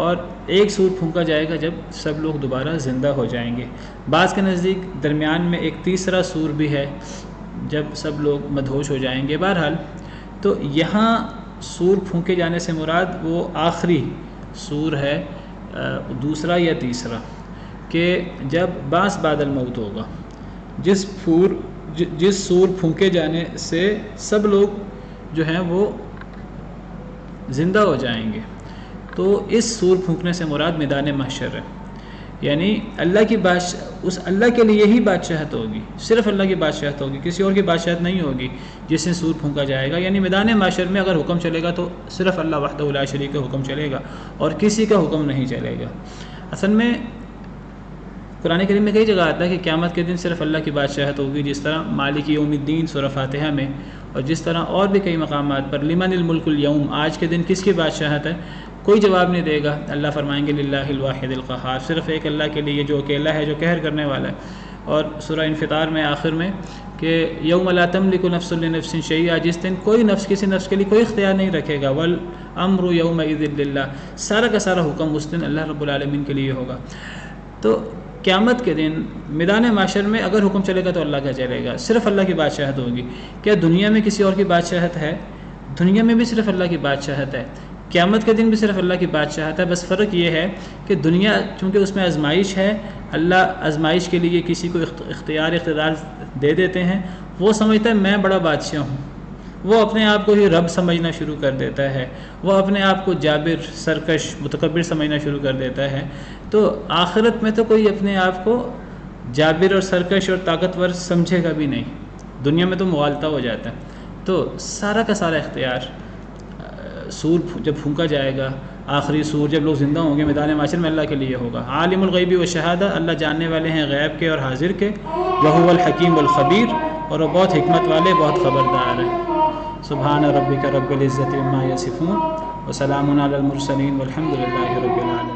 اور ایک سور پھونکا جائے گا جب سب لوگ دوبارہ زندہ ہو جائیں گے۔ بعض کے نزدیک درمیان میں ایک تیسرا سور بھی ہے جب سب لوگ مدہوش ہو جائیں گے۔ بہرحال تو یہاں سور پھونکے جانے سے مراد وہ آخری سور ہے، دوسرا یا تیسرا، کہ جب بعد الموت ہوگا، جس سور پھونکے جانے سے سب لوگ جو ہیں وہ زندہ ہو جائیں گے، تو اس سور پھونکنے سے مراد میدان محشر ہے۔ یعنی اللہ کی اس اللہ کے لیے ہی بادشاہت ہوگی، صرف اللہ کی بادشاہت ہوگی، کسی اور کی بادشاہت نہیں ہوگی جس سے سور پھونکا جائے گا۔ یعنی میدان محشر میں اگر حکم چلے گا تو صرف اللہ وحدہ لا شریک کا حکم چلے گا اور کسی کا حکم نہیں چلے گا۔ اصل میں قرآن کریم میں کئی جگہ آتا ہے کہ قیامت کے دن صرف اللہ کی بادشاہت ہوگی، جس طرح مالک یوم الدین سورہ فاتحہ میں، اور جس طرح اور بھی کئی مقامات پر لمن الملک اليوم، آج کے دن کس کی بادشاہت ہے، کوئی جواب نہیں دے گا۔ اللہ فرمائیں گے للہ الواحد القہار، صرف ایک اللہ کے لیے جو اکیلا ہے، جو قہر کرنے والا ہے۔ اور سورہ انفطار میں آخر میں کہ یوم لا تملک نفس لنفس شیئا، جس دن کوئی نفس کسی نفس کے لیے کوئی اختیار نہیں رکھے گا، والامر یومئذ للہ، سارا کا سارا حکم اس دن اللہ رب العالمین کے لیے ہوگا۔ تو قیامت کے دن میدان معاشر میں اگر حکم چلے گا تو اللہ کا چلے گا، صرف اللہ کی بادشاہت ہوگی۔ کیا دنیا میں کسی اور کی بادشاہت ہے؟ دنیا میں بھی صرف اللہ کی بادشاہت ہے، قیامت کے دن بھی صرف اللہ کی بادشاہت ہے۔ بس فرق یہ ہے کہ دنیا چونکہ اس میں آزمائش ہے، اللہ آزمائش کے لیے کسی کو اقتدار دے دیتے ہیں، وہ سمجھتا ہے میں بڑا بادشاہ ہوں، وہ اپنے آپ کو ہی رب سمجھنا شروع کر دیتا ہے، وہ اپنے آپ کو جابر، سرکش، متکبر سمجھنا شروع کر دیتا ہے۔ تو آخرت میں تو کوئی اپنے آپ کو جابر اور سرکش اور طاقتور سمجھے گا بھی نہیں، دنیا میں تو مغالطہ ہو جاتا ہے۔ تو سارا کا سارا اختیار سور جب پھونکا جائے گا، آخری سور جب لوگ زندہ ہوں گے میدان معاشر میں، اللہ کے لیے ہوگا۔ عالم الغیب والشہادہ، اللہ جاننے والے ہیں غیب کے اور حاضر کے، وہو الحکیم الخبیر، اور وہ بہت حکمت والے، بہت خبردار ہیں۔ سبحان ربک رب العزت عما یصفون وسلام علی المرسلین والحمد للہ رب العالمین۔